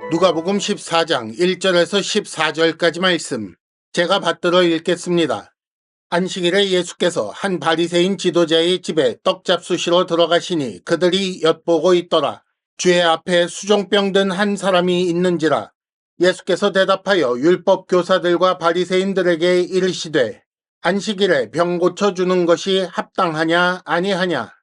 누가복음 14장 1절에서 14절까지 말씀 제가 받들어 읽겠습니다. 안식일에 예수께서 한 바리새인 지도자의 집에 떡 잡수시러 들어가시니 그들이 엿보고 있더라. 주의 앞에 수종병 든 한 사람이 있는지라. 예수께서 대답하여 율법 교사들과 바리새인들에게 이르시되 안식일에 병 고쳐주는 것이 합당하냐 아니하냐.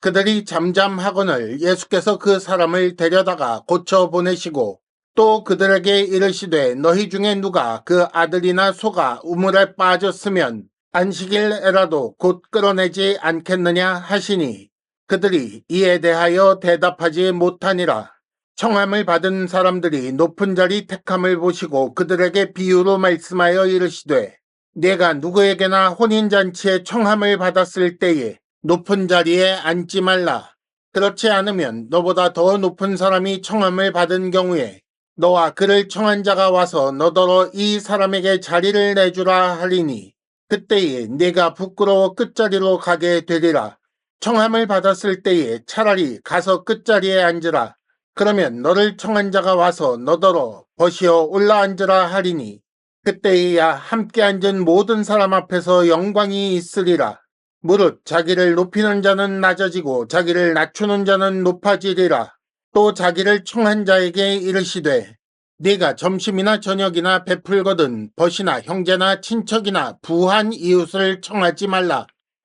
그들이 잠잠하거늘 예수께서 그 사람을 데려다가 고쳐 보내시고 또 그들에게 이르시되 너희 중에 누가 그 아들이나 소가 우물에 빠졌으면 안식일에라도 곧 끌어내지 않겠느냐 하시니 그들이 이에 대하여 대답하지 못하니라. 청함을 받은 사람들이 높은 자리 택함을 보시고 그들에게 비유로 말씀하여 이르시되 네가 누구에게나 혼인잔치에 청함을 받았을 때에 높은 자리에 앉지 말라. 그렇지 않으면 너보다 더 높은 사람이 청함을 받은 경우에 너와 그를 청한 자가 와서 너더러 이 사람에게 자리를 내주라 하리니 그때에 네가 부끄러워 끝자리로 가게 되리라. 청함을 받았을 때에 차라리 가서 끝자리에 앉으라. 그러면 너를 청한 자가 와서 너더러 버시어 올라앉으라 하리니 그때에야 함께 앉은 모든 사람 앞에서 영광이 있으리라. 무릇 자기를 높이는 자는 낮아지고 자기를 낮추는 자는 높아지리라. 또 자기를 청한 자에게 이르시되 네가 점심이나 저녁이나 베풀거든 벗이나 형제나 친척이나 부한 이웃을 청하지 말라.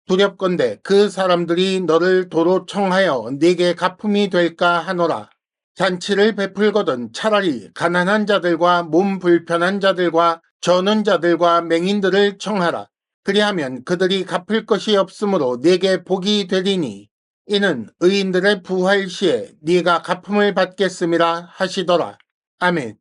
두렵건대 그 사람들이 너를 도로 청하여 네게 갚음이 될까 하노라. 잔치를 베풀거든 차라리 가난한 자들과 몸 불편한 자들과 저는 자들과 맹인들을 청하라. 그리하면 그들이 갚을 것이 없으므로 네게 복이 되리니 이는 의인들의 부활 시에 네가 갚음을 받겠음이라 하시더라. 아멘.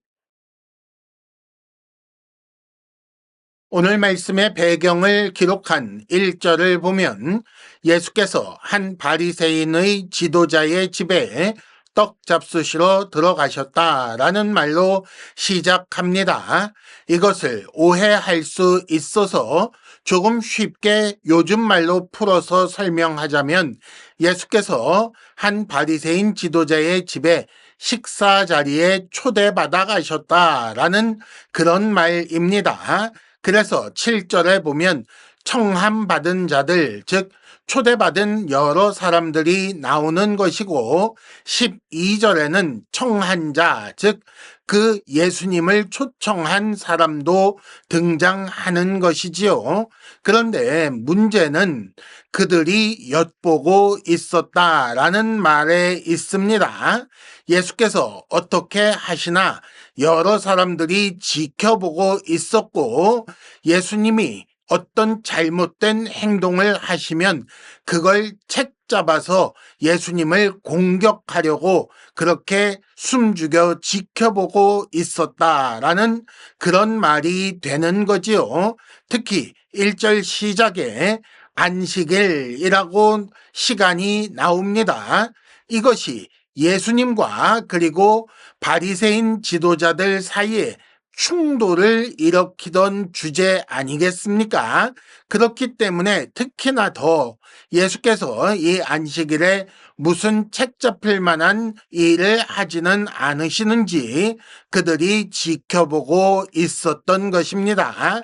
오늘 말씀의 배경을 기록한 1절을 보면 예수께서 한 바리새인의 지도자의 집에 떡 잡수시러 들어가셨다라는 말로 시작합니다. 이것을 오해할 수 있어서 조금 쉽게 요즘 말로 풀어서 설명하자면 예수께서 한 바리새인 지도자의 집에 식사 자리에 초대받아 가셨다라는 그런 말입니다. 그래서 7절에 보면 청함받은 자들, 즉 초대받은 여러 사람들이 나오는 것이고 12절에는 청한 자, 즉 그 예수님을 초청한 사람도 등장하는 것이지요. 그런데 문제는 그들이 엿보고 있었다라는 말에 있습니다. 예수께서 어떻게 하시나 여러 사람들이 지켜보고 있었고 예수님이 어떤 잘못된 행동을 하시면 그걸 책잡아서 예수님을 공격하려고 그렇게 숨죽여 지켜보고 있었다라는 그런 말이 되는 거지요. 특히 1절 시작에 안식일이라고 시간이 나옵니다. 이것이 예수님과 그리고 바리새인 지도자들 사이에 충돌을 일으키던 주제 아니겠습니까? 그렇기 때문에 특히나 더 예수께서 이 안식일에 무슨 책 잡힐 만한 일을 하지는 않으시는지 그들이 지켜보고 있었던 것입니다.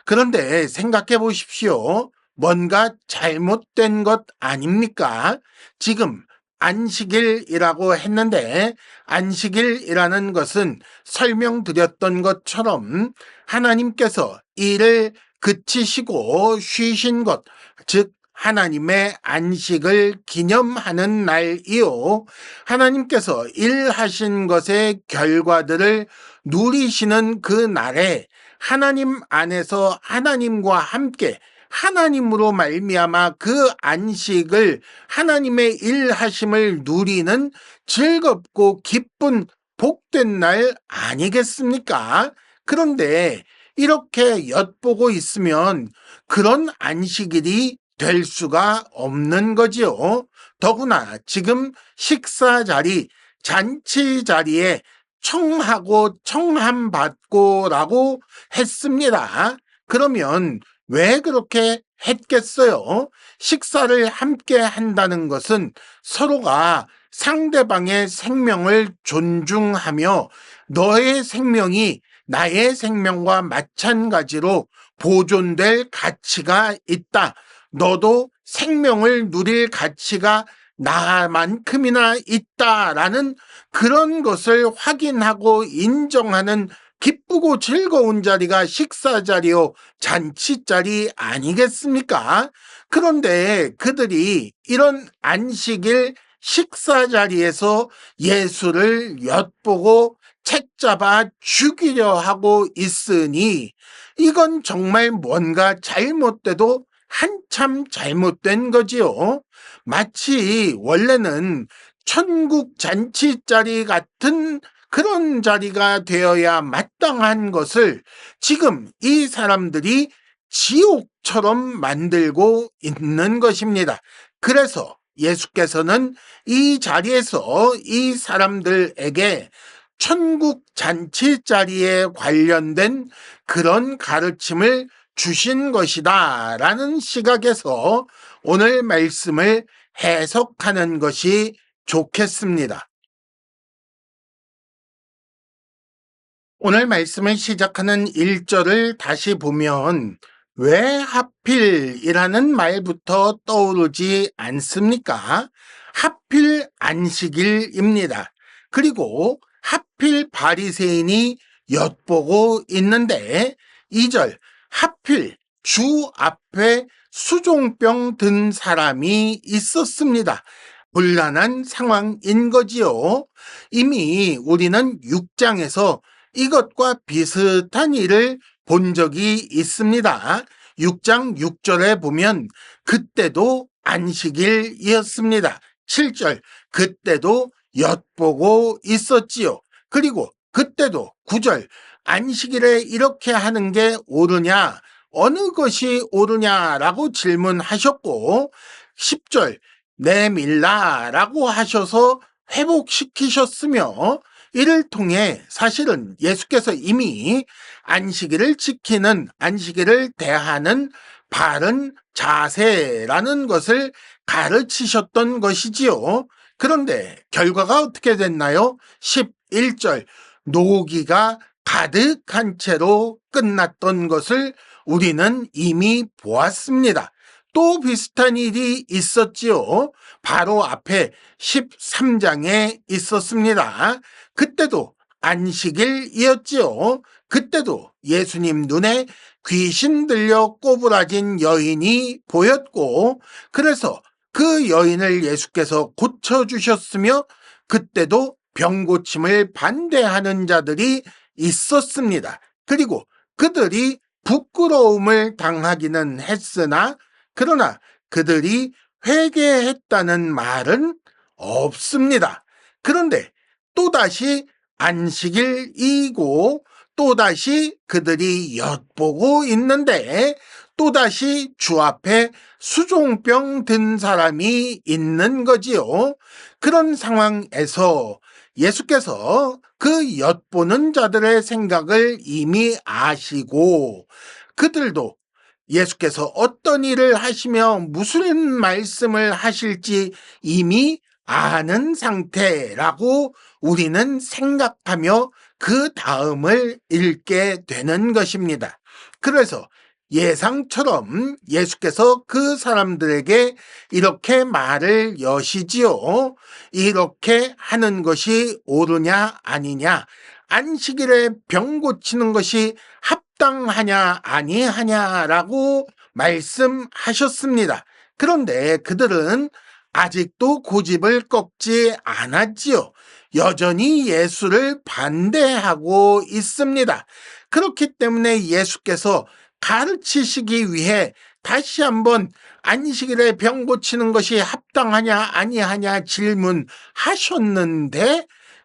그런데 생각해 보십시오. 뭔가 잘못된 것 아닙니까? 지금 안식일이라고 했는데 안식일이라는 것은 설명드렸던 것처럼 하나님께서 일을 그치시고 쉬신 것, 즉 하나님의 안식을 기념하는 날이요. 하나님께서 일하신 것의 결과들을 누리시는 그 날에 하나님 안에서 하나님과 함께 하나님으로 말미암아 그 안식을 하나님의 일하심을 누리는 즐겁고 기쁜 복된 날 아니겠습니까? 그런데 이렇게 엿보고 있으면 그런 안식일이 될 수가 없는 거지요. 더구나 지금 식사 자리, 잔치 자리에 청하고 청함받고라고 했습니다. 그러면 왜 그렇게 했겠어요? 식사를 함께 한다는 것은 서로가 상대방의 생명을 존중하며 너의 생명이 나의 생명과 마찬가지로 보존될 가치가 있다. 너도 생명을 누릴 가치가 나만큼이나 있다라는 그런 것을 확인하고 인정하는 기쁘고 즐거운 자리가 식사 자리요, 잔치 자리 아니겠습니까? 그런데 그들이 이런 안식일 식사 자리에서 예수를 엿보고 책잡아 죽이려 하고 있으니 이건 정말 뭔가 잘못돼도 한참 잘못된 거지요. 마치 원래는 천국 잔치 자리 같은 그런 자리가 되어야 마땅한 것을 지금 이 사람들이 지옥처럼 만들고 있는 것입니다. 그래서 예수께서는 이 자리에서 이 사람들에게 천국 잔치 자리에 관련된 그런 가르침을 주신 것이다 라는 시각에서 오늘 말씀을 해석하는 것이 좋겠습니다. 오늘 말씀을 시작하는 1절을 다시 보면 왜 하필이라는 말부터 떠오르지 않습니까? 하필 안식일입니다. 그리고 하필 바리새인이 엿보고 있는데 2절 하필 주 앞에 수종병 든 사람이 있었습니다. 곤란한 상황인 거지요. 이미 우리는 6장에서 이것과 비슷한 일을 본 적이 있습니다. 6장 6절에 보면 그때도 안식일이었습니다. 7절 그때도 엿보고 있었지요. 그리고 그때도 9절 안식일에 이렇게 하는 게 옳으냐, 어느 것이 옳으냐라고 질문하셨고 10절 내밀라라고 하셔서 회복시키셨으며 이를 통해 사실은 예수께서 이미 안식일을 지키는, 안식일을 대하는 바른 자세라는 것을 가르치셨던 것이지요. 그런데 결과가 어떻게 됐나요? 11절 노기가 가득한 채로 끝났던 것을 우리는 이미 보았습니다. 또 비슷한 일이 있었지요. 바로 앞에 13장에 있었습니다. 그때도 안식일이었지요. 그때도 예수님 눈에 귀신 들려 꼬부라진 여인이 보였고 그래서 그 여인을 예수께서 고쳐주셨으며 그때도 병 고침을 반대하는 자들이 있었습니다. 그리고 그들이 부끄러움을 당하기는 했으나 그러나 그들이 회개했다는 말은 없습니다. 그런데 또다시 안식일이고 또다시 그들이 엿보고 있는데 또다시 주 앞에 수종병 든 사람이 있는 거지요. 그런 상황에서 예수께서 그 엿보는 자들의 생각을 이미 아시고 그들도 예수께서 어떤 일을 하시며 무슨 말씀을 하실지 이미 아는 상태라고 우리는 생각하며 그 다음을 읽게 되는 것입니다. 그래서 예상처럼 예수께서 그 사람들에게 이렇게 말을 여시지요. 이렇게 하는 것이 옳으냐 아니냐, 안식일에 병 고치는 것이 합당하냐 아니하냐라고 말씀하셨습니다. 그런데 그들은 아직도 고집을 꺾지 않았지요. 여전히 예수를 반대하고 있습니다. 그렇기 때문에 예수께서 가르치시기 위해 다시 한번 안식일에 병 고치는 것이 합당하냐 아니하냐 질문하셨는데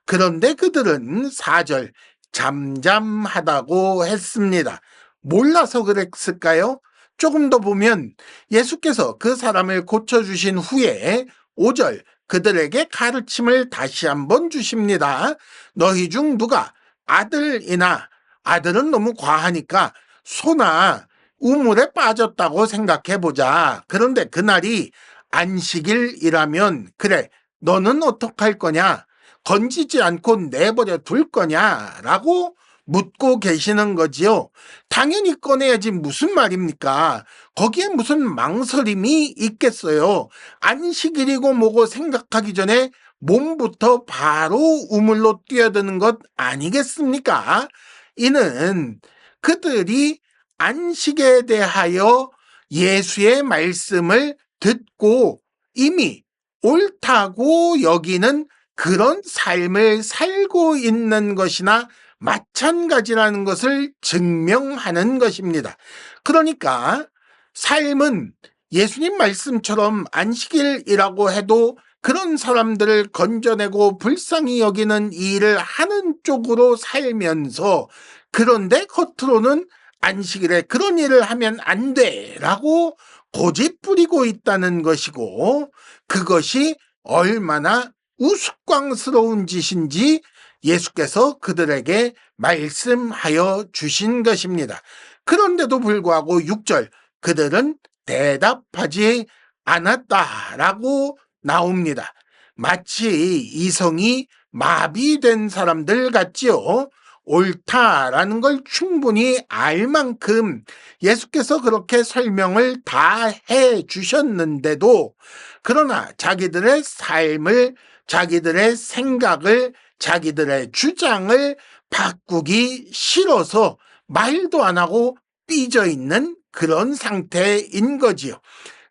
그런데 그들은 4절 잠잠하다고 했습니다. 몰라서 그랬을까요? 조금 더 보면 예수께서 그 사람을 고쳐주신 후에 5절 그들에게 가르침을 다시 한번 주십니다. 너희 중 누가 아들이나 아들은 너무 과하니까 소나 우물에 빠졌다고 생각해 보자. 그런데 그날이 안식일이라면 그래 너는 어떡할 거냐? 건지지 않고 내버려 둘 거냐? 라고 묻고 계시는 거지요. 당연히 꺼내야지 무슨 말입니까? 거기에 무슨 망설임이 있겠어요. 안식일이고 뭐고 생각하기 전에 몸부터 바로 우물로 뛰어드는 것 아니겠습니까? 이는 그들이 안식에 대하여 예수의 말씀을 듣고 이미 옳다고 여기는 그런 삶을 살고 있는 것이나 마찬가지라는 것을 증명하는 것입니다. 그러니까 삶은 예수님 말씀처럼 안식일이라고 해도 그런 사람들을 건져내고 불쌍히 여기는 일을 하는 쪽으로 살면서, 그런데 겉으로는 안식일에 그런 일을 하면 안 돼라고 고집 부리고 있다는 것이고, 그것이 얼마나 우스꽝스러운 짓인지 예수께서 그들에게 말씀하여 주신 것입니다. 그런데도 불구하고 6절, 그들은 대답하지 않았다라고 나옵니다. 마치 이성이 마비된 사람들 같지요. 옳다라는 걸 충분히 알 만큼 예수께서 그렇게 설명을 다 해 주셨는데도, 그러나 자기들의 삶을, 자기들의 생각을, 자기들의 주장을 바꾸기 싫어서 말도 안 하고 삐져 있는 그런 상태인 거지요.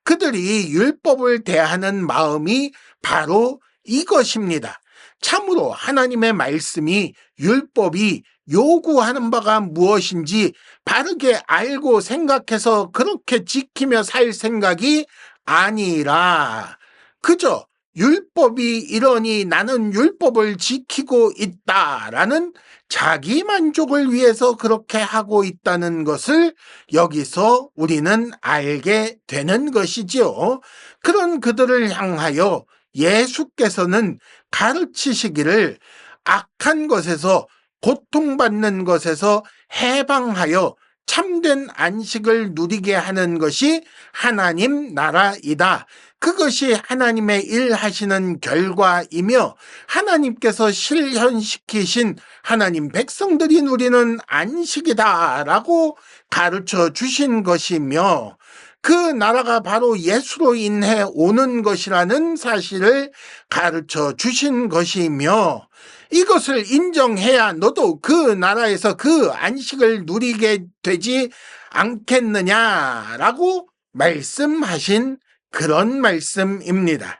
그들이 율법을 대하는 마음이 바로 이것입니다. 참으로 하나님의 말씀이, 율법이 요구하는 바가 무엇인지 바르게 알고 생각해서 그렇게 지키며 살 생각이 아니라, 그저 율법이 이러니 나는 율법을 지키고 있다라는 자기 만족을 위해서 그렇게 하고 있다는 것을 여기서 우리는 알게 되는 것이지요. 그런 그들을 향하여 예수께서는 가르치시기를, 악한 것에서, 고통받는 것에서 해방하여 참된 안식을 누리게 하는 것이 하나님 나라이다. 그것이 하나님의 일하시는 결과이며 하나님께서 실현시키신 하나님 백성들이 누리는 안식이다라고 가르쳐 주신 것이며, 그 나라가 바로 예수로 인해 오는 것이라는 사실을 가르쳐 주신 것이며, 이것을 인정해야 너도 그 나라에서 그 안식을 누리게 되지 않겠느냐라고 말씀하신 그런 말씀입니다.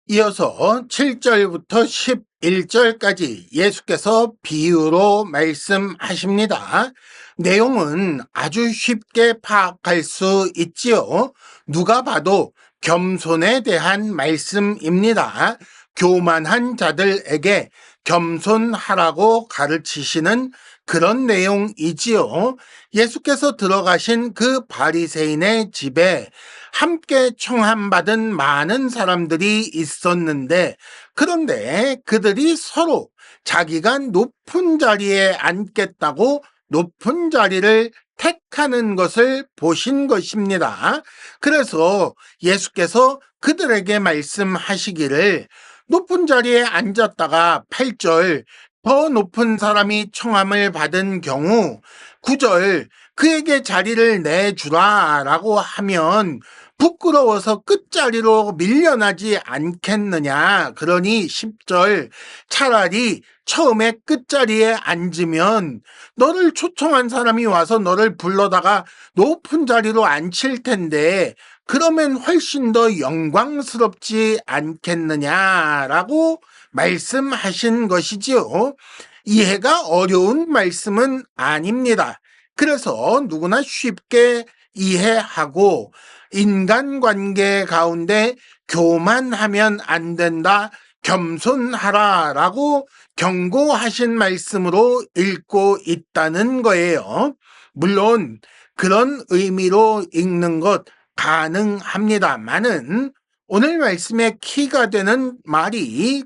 이어서 7절부터 11절까지 예수께서 비유로 말씀하십니다. 내용은 아주 쉽게 파악할 수 있지요. 누가 봐도 겸손에 대한 말씀입니다. 교만한 자들에게 겸손하라고 가르치시는 그런 내용이지요. 예수께서 들어가신 그 바리새인의 집에 함께 청함받은 많은 사람들이 있었는데, 그런데 그들이 서로 자기가 높은 자리에 앉겠다고 높은 자리를 택하는 것을 보신 것입니다. 그래서 예수께서 그들에게 말씀하시기를, 높은 자리에 앉았다가 8절, 더 높은 사람이 청함을 받은 경우 9절, 그에게 자리를 내주라 라고 하면 부끄러워서 끝자리로 밀려나지 않겠느냐. 그러니 10절, 차라리 처음에 끝자리에 앉으면 너를 초청한 사람이 와서 너를 불러다가 높은 자리로 앉힐 텐데 그러면 훨씬 더 영광스럽지 않겠느냐라고 말씀하신 것이지요. 이해가 어려운 말씀은 아닙니다. 그래서 누구나 쉽게 이해하고, 인간관계 가운데 교만하면 안 된다, 겸손하라 라고 경고하신 말씀으로 읽고 있다는 거예요. 물론 그런 의미로 읽는 것 가능합니다만은, 오늘 말씀의 키가 되는 말이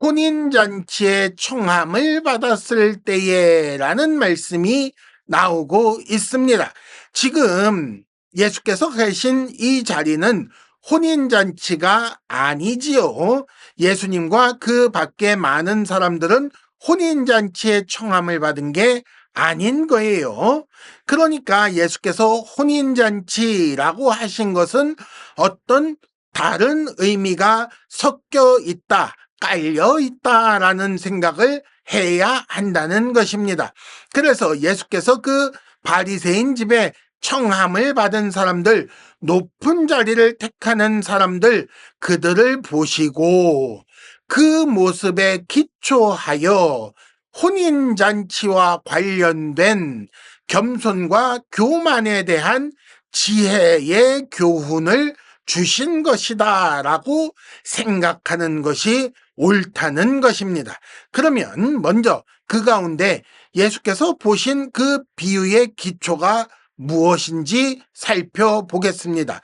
혼인잔치에 청함을 받았을 때에 라는 말씀이 나오고 있습니다. 지금 예수께서 계신 이 자리는 혼인잔치가 아니지요. 예수님과 그 밖에 많은 사람들은 혼인잔치에 청함을 받은 게 아닌 거예요. 그러니까 예수께서 혼인잔치라고 하신 것은 어떤 다른 의미가 섞여 있다, 깔려 있다라는 생각을 해야 한다는 것입니다. 그래서 예수께서 그 바리새인 집에 청함을 받은 사람들, 높은 자리를 택하는 사람들, 그들을 보시고 그 모습에 기초하여 혼인잔치와 관련된 겸손과 교만에 대한 지혜의 교훈을 주신 것이다 라고 생각하는 것이 옳다는 것입니다. 그러면 먼저 그 가운데 예수께서 보신 그 비유의 기초가 무엇인지 살펴보겠습니다.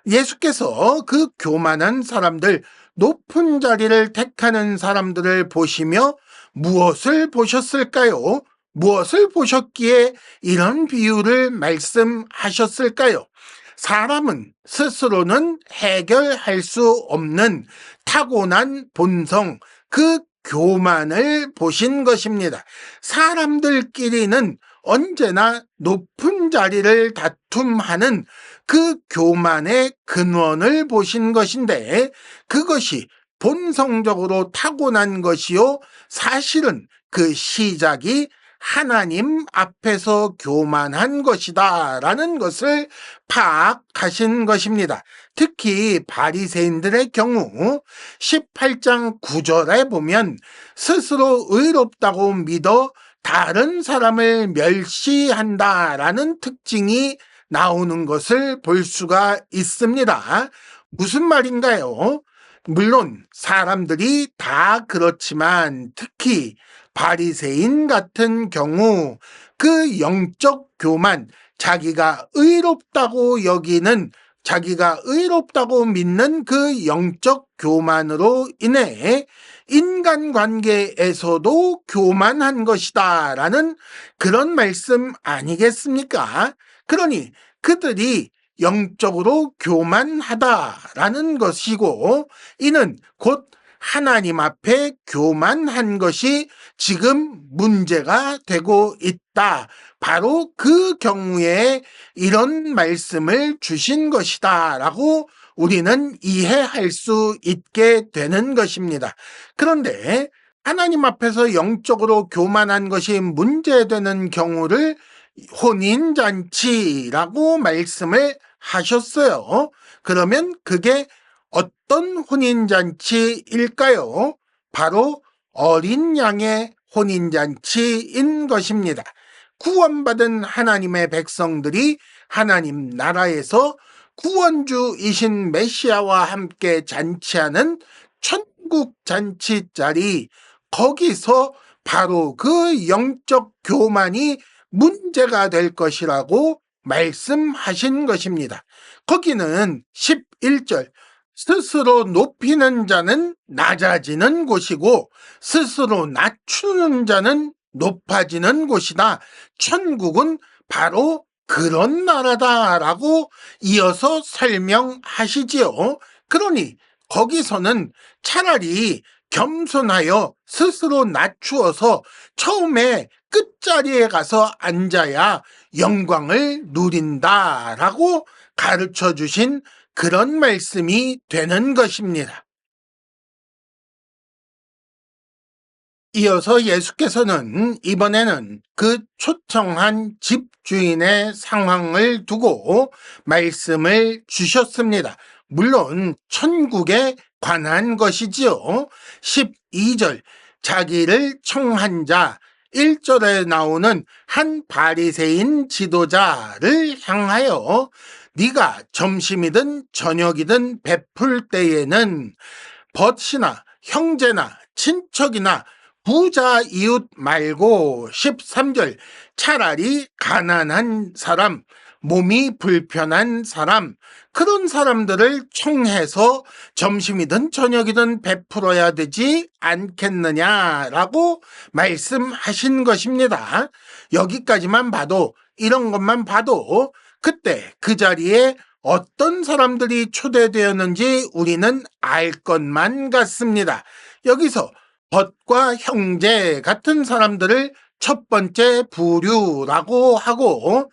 예수께서 그 교만한 사람들, 높은 자리를 택하는 사람들을 보시며 무엇을 보셨을까요? 무엇을 보셨기에 이런 비유를 말씀하셨을까요? 사람은 스스로는 해결할 수 없는 타고난 본성, 그 교만을 보신 것입니다. 사람들끼리는 언제나 높은 자리를 다툼하는 그 교만의 근원을 보신 것인데 그것이 본성적으로 타고난 것이요. 사실은 그 시작이 하나님 앞에서 교만한 것이다 라는 것을 파악하신 것입니다. 특히 바리새인들의 경우 18장 9절에 보면 스스로 의롭다고 믿어 다른 사람을 멸시한다라는 특징이 나오는 것을 볼 수가 있습니다. 무슨 말인가요? 물론 사람들이 다 그렇지만 특히 바리새인 같은 경우 그 영적 교만, 자기가 의롭다고 여기는, 자기가 의롭다고 믿는 그 영적 교만으로 인해 인간관계에서도 교만한 것이다 라는 그런 말씀 아니겠습니까? 그러니 그들이 영적으로 교만하다라는 것이고 이는 곧 하나님 앞에 교만한 것이 지금 문제가 되고 있다. 바로 그 경우에 이런 말씀을 주신 것이다 라고 우리는 이해할 수 있게 되는 것입니다. 그런데 하나님 앞에서 영적으로 교만한 것이 문제되는 경우를 혼인잔치라고 말씀을 하셨어요. 그러면 그게 어떤 혼인잔치일까요? 바로 어린 양의 혼인잔치인 것입니다. 구원받은 하나님의 백성들이 하나님 나라에서 구원주이신 메시아와 함께 잔치하는 천국 잔치 자리, 거기서 바로 그 영적 교만이 문제가 될 것이라고 말씀하신 것입니다. 거기는 11절 스스로 높이는 자는 낮아지는 곳이고 스스로 낮추는 자는 높아지는 곳이다. 천국은 바로 그런 나라다라고 이어서 설명하시지요. 그러니 거기서는 차라리 겸손하여 스스로 낮추어서 처음에 끝자리에 가서 앉아야 영광을 누린다라고 가르쳐 주신 그런 말씀이 되는 것입니다. 이어서 예수께서는 이번에는 그 초청한 집주인의 상황을 두고 말씀을 주셨습니다. 물론 천국에 관한 것이지요. 12절 자기를 청한 자, 1절에 나오는 한 바리새인 지도자를 향하여 네가 점심이든 저녁이든 베풀 때에는 벗이나 형제나 친척이나 부자 이웃 말고 13절 차라리 가난한 사람, 몸이 불편한 사람, 그런 사람들을 청해서 점심이든 저녁이든 베풀어야 되지 않겠느냐라고 말씀하신 것입니다. 여기까지만 봐도, 이런 것만 봐도 그때 그 자리에 어떤 사람들이 초대되었는지 우리는 알 것만 같습니다. 여기서 벗과 형제 같은 사람들을 첫 번째 부류라고 하고,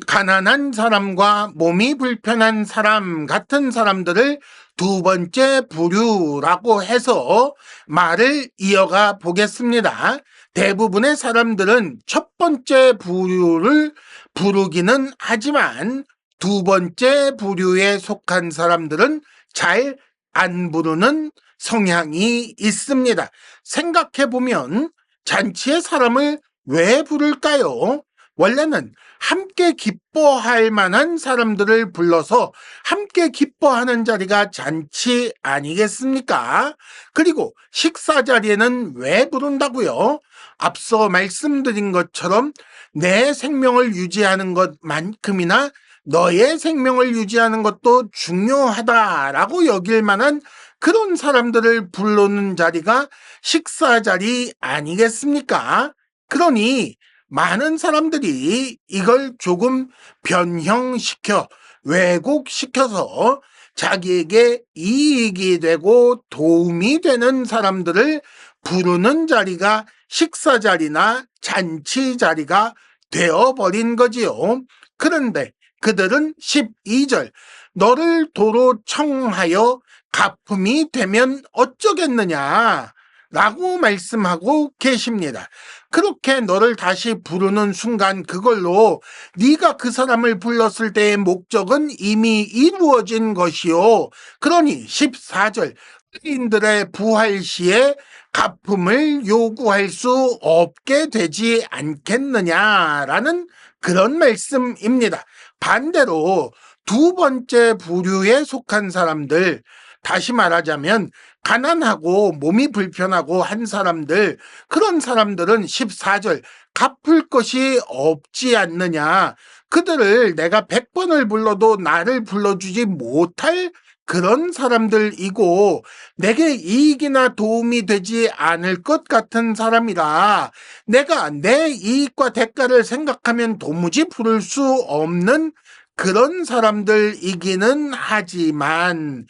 가난한 사람과 몸이 불편한 사람 같은 사람들을 두 번째 부류라고 해서 말을 이어가 보겠습니다. 대부분의 사람들은 첫 번째 부류를 부르기는 하지만 두 번째 부류에 속한 사람들은 잘 안 부르는 성향이 있습니다. 생각해보면 잔치에 사람을 왜 부를까요? 원래는 함께 기뻐할 만한 사람들을 불러서 함께 기뻐하는 자리가 잔치 아니겠습니까? 그리고 식사 자리에는 왜 부른다고요? 앞서 말씀드린 것처럼 내 생명을 유지하는 것만큼이나 너의 생명을 유지하는 것도 중요하다라고 여길 만한 그런 사람들을 부르는 자리가 식사 자리 아니겠습니까? 그러니 많은 사람들이 이걸 조금 변형시켜 왜곡시켜서 자기에게 이익이 되고 도움이 되는 사람들을 부르는 자리가 식사 자리나 잔치 자리가 되어버린 거지요. 그런데 그들은 12절 너를 도로 청하여 가품이 되면 어쩌겠느냐 라고 말씀하고 계십니다. 그렇게 너를 다시 부르는 순간 그걸로 네가 그 사람을 불렀을 때의 목적은 이미 이루어진 것이요. 그러니 14절 인들의 부활 시에 가품을 요구할 수 없게 되지 않겠느냐라는 그런 말씀입니다. 반대로 두 번째 부류에 속한 사람들, 다시 말하자면 가난하고 몸이 불편하고 한 사람들, 그런 사람들은 14절 갚을 것이 없지 않느냐. 그들을 내가 100번을 불러도 나를 불러주지 못할 그런 사람들이고 내게 이익이나 도움이 되지 않을 것 같은 사람이라 내가 내 이익과 대가를 생각하면 도무지 부를 수 없는 그런 사람들이기는 하지만,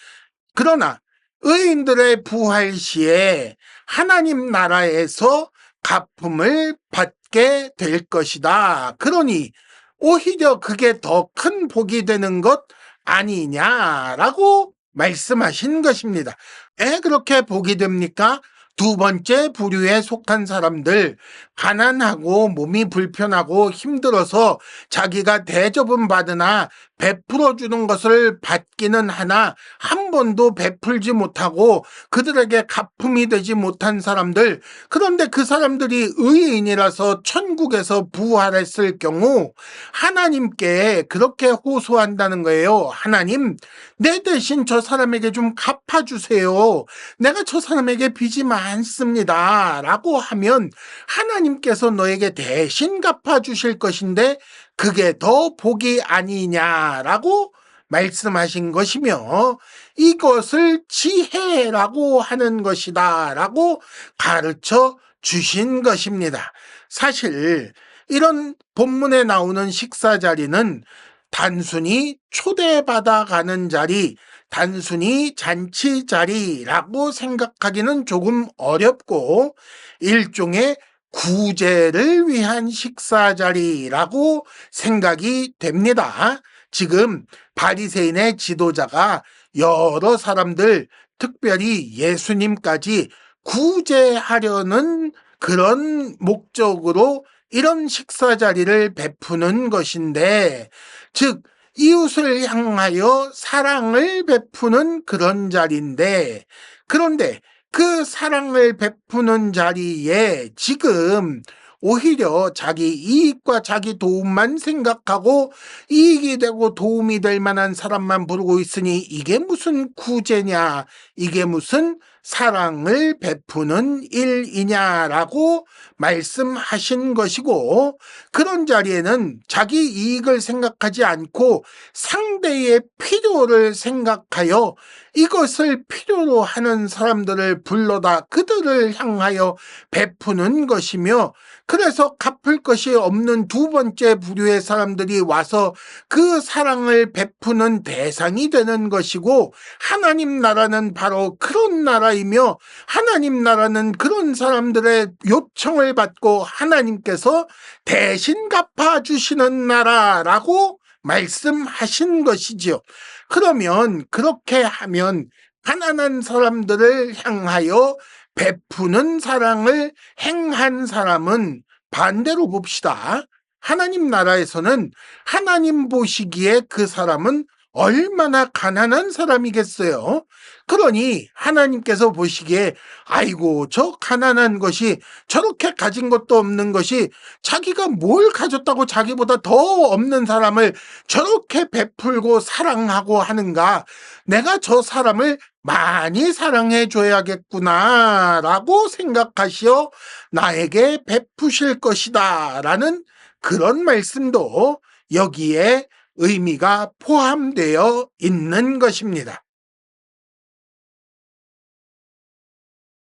그러나 의인들의 부활 시에 하나님 나라에서 가품을 받게 될 것이다. 그러니 오히려 그게 더 큰 복이 되는 것 아니냐라고 말씀하신 것입니다. 왜 그렇게 복이 됩니까? 두 번째 부류에 속한 사람들, 가난하고 몸이 불편하고 힘들어서 자기가 대접은 받으나 베풀어 주는 것을 받기는 하나 한 번도 베풀지 못하고 그들에게 가품이 되지 못한 사람들, 그런데 그 사람들이 의인이라서 천국에서 부활했을 경우 하나님께 그렇게 호소한다는 거예요. 하나님, 내 대신 저 사람에게 좀 갚아주세요. 내가 저 사람에게 빚이 많습니다. 라고 하면 하나님께서 너에게 대신 갚아주실 것인데 그게 더 복이 아니냐라고 말씀하신 것이며, 이것을 지혜라고 하는 것이다 라고 가르쳐 주신 것입니다. 사실 이런 본문에 나오는 식사 자리는 단순히 초대받아 가는 자리, 단순히 잔치 자리라고 생각하기는 조금 어렵고 일종의 구제를 위한 식사 자리라고 생각이 됩니다. 지금 바리새인의 지도자가 여러 사람들, 특별히 예수님까지 구제하려는 그런 목적으로 이런 식사 자리를 베푸는 것인데, 즉 이웃을 향하여 사랑을 베푸는 그런 자리인데, 그런데 그 사랑을 베푸는 자리에 지금 오히려 자기 이익과 자기 도움만 생각하고 이익이 되고 도움이 될 만한 사람만 부르고 있으니 이게 무슨 구제냐, 이게 무슨 사랑을 베푸는 일이냐라고 말씀하신 것이고, 그런 자리에는 자기 이익을 생각하지 않고 상대의 필요를 생각하여 이것을 필요로 하는 사람들을 불러다 그들을 향하여 베푸는 것이며, 그래서 갚을 것이 없는 두 번째 부류의 사람들이 와서 그 사랑을 베푸는 대상이 되는 것이고, 하나님 나라는 바로 그런 나라이며, 하나님 나라는 그런 사람들의 요청을 받고 하나님께서 대신 갚아주시는 나라라고 말씀하신 것이지요. 그러면 그렇게 하면 가난한 사람들을 향하여 베푸는 사랑을 행한 사람은, 반대로 봅시다. 하나님 나라에서는 하나님 보시기에 그 사람은 얼마나 가난한 사람이겠어요. 그러니 하나님께서 보시기에 아이고 저 가난한 것이, 저렇게 가진 것도 없는 것이 자기가 뭘 가졌다고 자기보다 더 없는 사람을 저렇게 베풀고 사랑하고 하는가, 내가 저 사람을 많이 사랑해 줘야겠구나 라고 생각하시어 나에게 베푸실 것이다 라는 그런 말씀도 여기에 의미가 포함되어 있는 것입니다.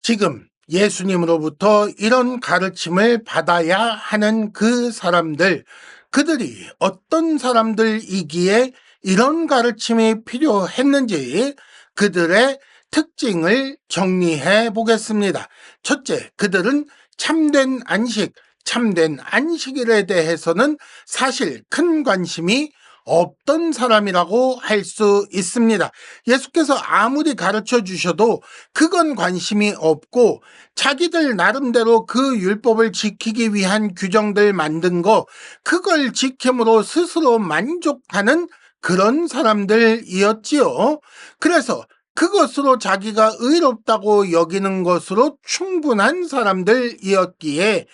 지금 예수님으로부터 이런 가르침을 받아야 하는 그 사람들, 그들이 어떤 사람들이기에 이런 가르침이 필요했는지 그들의 특징을 정리해 보겠습니다. 첫째, 그들은 참된 안식일에 대해서는 사실 큰 관심이 없던 사람이라고 할 수 있습니다. 예수께서 아무리 가르쳐 주셔도 그건 관심이 없고, 자기들 나름대로 그 율법을 지키기 위한 규정들 만든 거, 그걸 지킴으로 스스로 만족하는 그런 사람들이었지요. 그래서 그것으로 자기가 의롭다고 여기는 것으로 충분한 사람들이었기에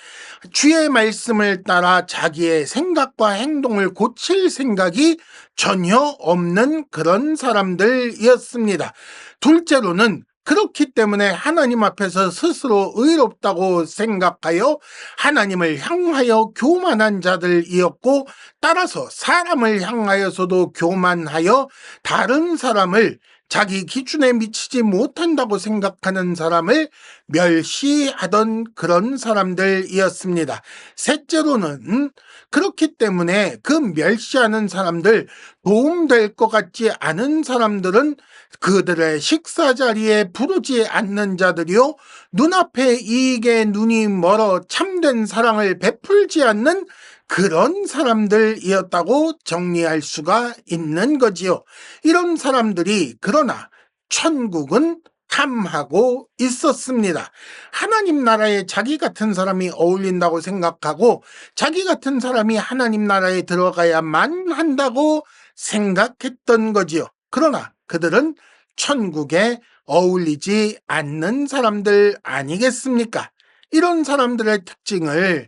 주의 말씀을 따라 자기의 생각과 행동을 고칠 생각이 전혀 없는 그런 사람들이었습니다. 둘째로는 그렇기 때문에 하나님 앞에서 스스로 의롭다고 생각하여 하나님을 향하여 교만한 자들이었고, 따라서 사람을 향하여서도 교만하여 다른 사람을 자기 기준에 미치지 못한다고 생각하는 사람을 멸시하던 그런 사람들이었습니다. 셋째로는 그렇기 때문에 그 멸시하는 사람들, 도움될 것 같지 않은 사람들은 그들의 식사 자리에 부르지 않는 자들이요, 눈앞의 이익에 눈이 멀어 참된 사랑을 베풀지 않는 그런 사람들이었다고 정리할 수가 있는 거지요. 이런 사람들이 그러나 천국은 탐하고 있었습니다. 하나님 나라에 자기 같은 사람이 어울린다고 생각하고 자기 같은 사람이 하나님 나라에 들어가야만 한다고 생각했던 거지요. 그러나 그들은 천국에 어울리지 않는 사람들 아니겠습니까? 이런 사람들의 특징을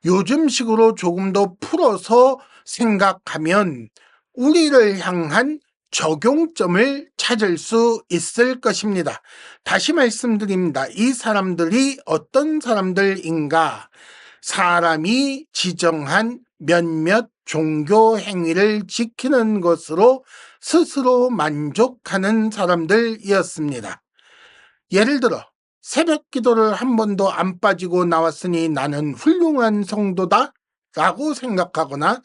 요즘식으로 조금 더 풀어서 생각하면 우리를 향한 적용점을 찾을 수 있을 것입니다. 다시 말씀드립니다. 이 사람들이 어떤 사람들인가? 사람이 지정한 몇몇 종교 행위를 지키는 것으로 스스로 만족하는 사람들이었습니다. 예를 들어 새벽 기도를 한 번도 안 빠지고 나왔으니 나는 훌륭한 성도다 라고 생각하거나,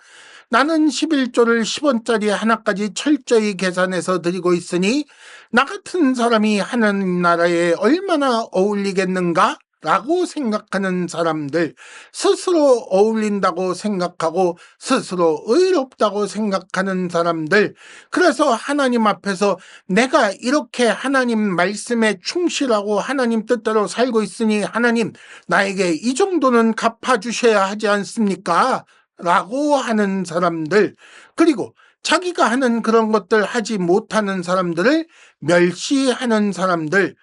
나는 11조를 10원짜리 하나까지 철저히 계산해서 드리고 있으니 나 같은 사람이 하나님 나라에 얼마나 어울리겠는가 라고 생각하는 사람들, 스스로 어울린다고 생각하고 스스로 의롭다고 생각하는 사람들, 그래서 하나님 앞에서 내가 이렇게 하나님 말씀에 충실하고 하나님 뜻대로 살고 있으니 하나님 나에게 이 정도는 갚아주셔야 하지 않습니까? 라고 하는 사람들, 그리고 자기가 하는 그런 것들 하지 못하는 사람들을 멸시하는 사람들,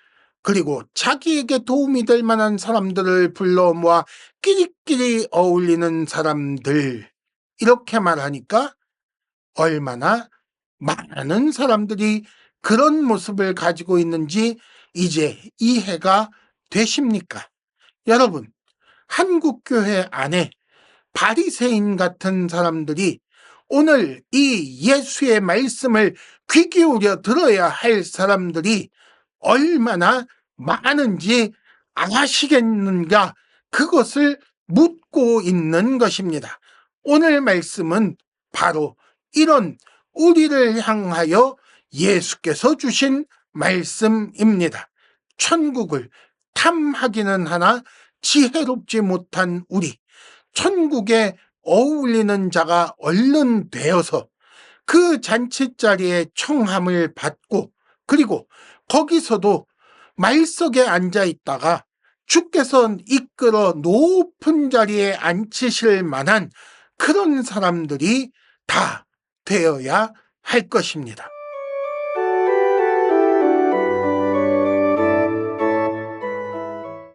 그리고 자기에게 도움이 될 만한 사람들을 불러 모아 끼리끼리 어울리는 사람들, 이렇게 말하니까 얼마나 많은 사람들이 그런 모습을 가지고 있는지 이제 이해가 되십니까? 여러분, 한국교회 안에 바리새인 같은 사람들이 오늘 이 예수의 말씀을 귀 기울여 들어야 할 사람들이 얼마나 많은지 아시겠는가? 그것을 묻고 있는 것입니다. 오늘 말씀은 바로 이런 우리를 향하여 예수께서 주신 말씀입니다. 천국을 탐하기는 하나 지혜롭지 못한 우리, 천국에 어울리는 자가 얼른 되어서 그 잔치자리에 청함을 받고, 그리고 거기서도 말석에 앉아 있다가 주께서 이끌어 높은 자리에 앉히실 만한 그런 사람들이 다 되어야 할 것입니다.